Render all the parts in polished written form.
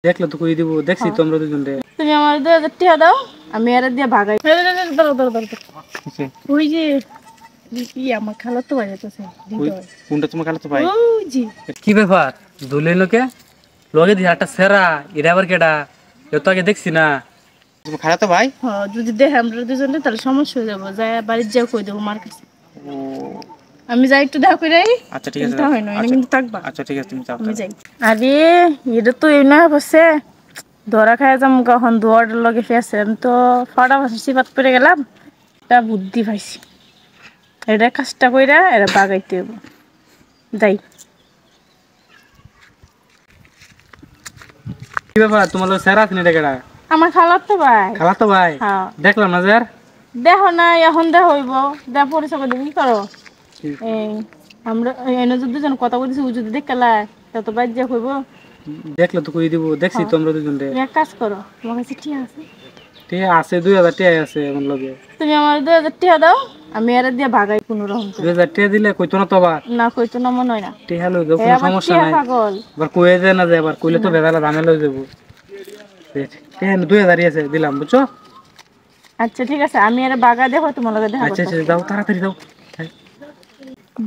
দেখলে তো কই দিব, দেখছি তো আমরা দুজন রে। তুমি আমার 2000 টাকা দাও, আমি এর দিয়ে ভাগাই। দাও দাও দাও। ওই যে কি আমার খালা তো ভাই আছে কোনটা তোমার খালা তো ভাই? ওই যে কি ব্যাপার দুলে লোকে লগে দি একটা সেরা এরা আবার কেডা? এ তো আগে দেখছি না। তোমার খালা তো ভাই? হ্যাঁ যদি দেখে আমরা দুজনে তাহলে সমস্যা হয়ে যাবো, যাই বাড়ির যাও কই দেবো মার কাছে। ও আমি যাই একটু দেখা করে আই। আচ্ছা ঠিক আছে। তা হয় না এটা কিন্তু থাকবা। আচ্ছা ঠিক আছে তুমি যাও। আমি যাই। আরে এটা তো এই না বসে ধরা খায় যাম কখন দুয়ার লগে ফেসে আমি তো ফটা বসে সিপাত পড়ে গেলাম। তা বুদ্ধি পাইছি, এটা কাজটা কইরা এটা বাগাইতে হইব। যাই। কি ব্যাপার তোমার লগে সেরা আছে না এটা কেডা? আমার খালার তো ভাই। খালা তো ভাই? হ্যাঁ দেখলাম না যে আর। দেখো না এখন দেখ হইব, দেখ পরিচয় করে দিবি। কি করো এই আমরা এনে যদি দুজন কথা বলছি ও যদি দেখলা তা তো বাইর যা হইব। দেখলে তো কই দিব, দেখছি তো আমরা দুজন রে। তুমি এক কাজ করো, তোমার কাছে ঠিক আছে? ঠিক আছে 2000 টাকা আছে আমার লগে। তুমি আমার 2000 টাকা দাও, আমি এর দিয়ে ভাগাই কোনো রকম। 2000 টাকা দিলে কইতো না তো আবার? না কইতো না মনে হয় না। টাকা লগে কোনো সমস্যা নাই। পাগল আবার কইয়ে যায় না যে আবার কইলে তো বেজালা ঝামেলা হয়ে যাবো। টাকা 2000 আছে দিলাম বুঝছো? আচ্ছা ঠিক আছে, আমি এর বাগা দেখো তোমার লগে দেখা আচ্ছা করতে। আচ্ছা যাও তাড়াতাড়ি যাও।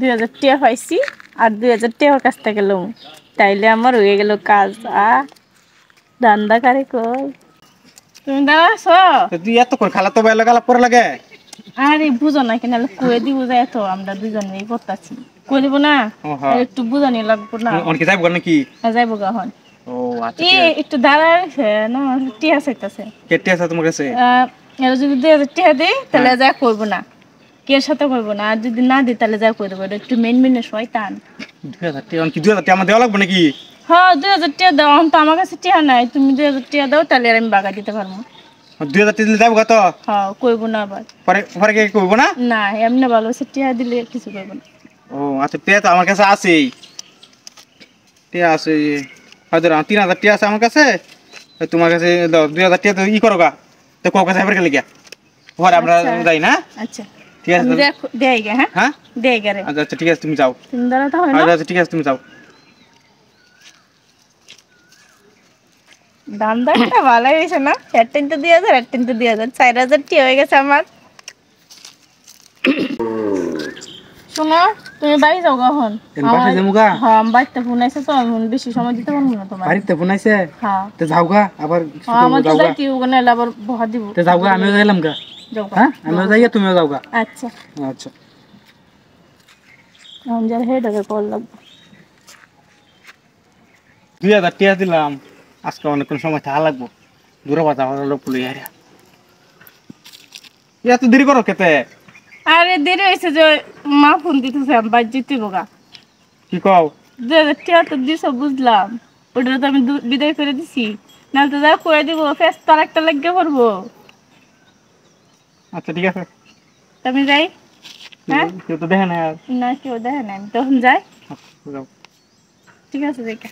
2000 টাকা পাইছি আর 2000 টাকার কাছ থেকে লম, তাইলে আমার হয়ে গেল কাজ। দান্দা কারে কই তুমি দাঁড়াছো? তুই এত করে খালা তো ভাই লাগালা পরে লাগে। আরে বুঝো না কেন কয়ে দিব যায় তো, আমরা দুজনেই করতেছি কই দিব না। আর একটু বুঝানি লাগবো না। অনকে যাইব নাকি? যাইবো গাহন। ও আচ্ছা একটু দাঁড়াইছে না, টিয়া চাইতেছে। কেটে আছে তোমার কাছে? এরা যদি 2000 টাকা দেয় তাহলে যা করবো না, কে সাথে করবো না। আর যদি না দিই তাহলে যা করে দেবো। এটা একটু মেন মেনে শয়তান। 2000 টাকা অনকি 2000 টাকা আমার দেওয়া লাগবে নাকি? হ্যাঁ 2000 টাকা দাও, তো আমার কাছে টাকা নাই। তুমি 2000 টাকা দাও তাহলে আর আমি বাগা দিতে পারবো। 2000 টাকা দিলে যাবো কত? হ্যাঁ কইবো না আবার। পরে পরে কে কইবো না? না এমনি ভালো আছে, টাকা দিলে কিছু করবো না। ও আচ্ছা টাকা তো আমার কাছে আছেই। টাকা আছে হয়তো 3000 টাকা আছে আমার কাছে। তোমার কাছে দাও 2000 টাকা তো ই করো গা। তো কোক কাছে এবার গেলে গিয়া পরে আমরা যাই না? আচ্ছা ঠিক আছে দেই গে। হ্যাঁ হ্যাঁ দেই গে রে। আচ্ছা ঠিক আছে তুমি যাও। তুমি দাঁড়াতে হয় না। আচ্ছা ঠিক আছে তুমি যাও। দামদারটা ভালো হয়েছে না? 2000 2000 4000 টি হয়ে গেছে আমার। শোনো তুমি বাড়ি যাও কখন? বাড়ি যামু গা। হ্যাঁ বাড়িতে ফোন আইছে তো আমি বেশি সময় দিতে পারবো না তোমার। বাড়িতে ফোন আইছে? হ্যাঁ তো যাও গা আবার আমার তো যাইতে ওখানে আবার বহা দিব। তো যাও গা আমিও যাইলাম গা। যাও হ্যাঁ আমিও যাইয়া তুমিও যাও গা। আচ্ছা আচ্ছা আমি যার হেড আগে কল লাগবে। 2000 টাকা দিলাম, আজকে অনেকক্ষণ সময় থাকা লাগবো। দূরে বাতা আমার লোক পুলিশ আরে এত দেরি করো কেতে? আরে দেরি হয়েছে যে মা ফোন দিতেছে, আমি বাড়ি যেতে বোগা। কি কও? 2000 টাকা তো দিছো বুঝলাম, ওটা তো আমি বিদায় করে দিছি। নাহলে তো যা করে দিব ফেস তার একটা লাগিয়ে পড়বো। আচ্ছা ঠিক আছে আমি যাই। হ্যাঁ কেউ তো দেখে না আর। না কেউ দেখে না, আমি তখন যাই। যাও। ঠিক আছে দেখে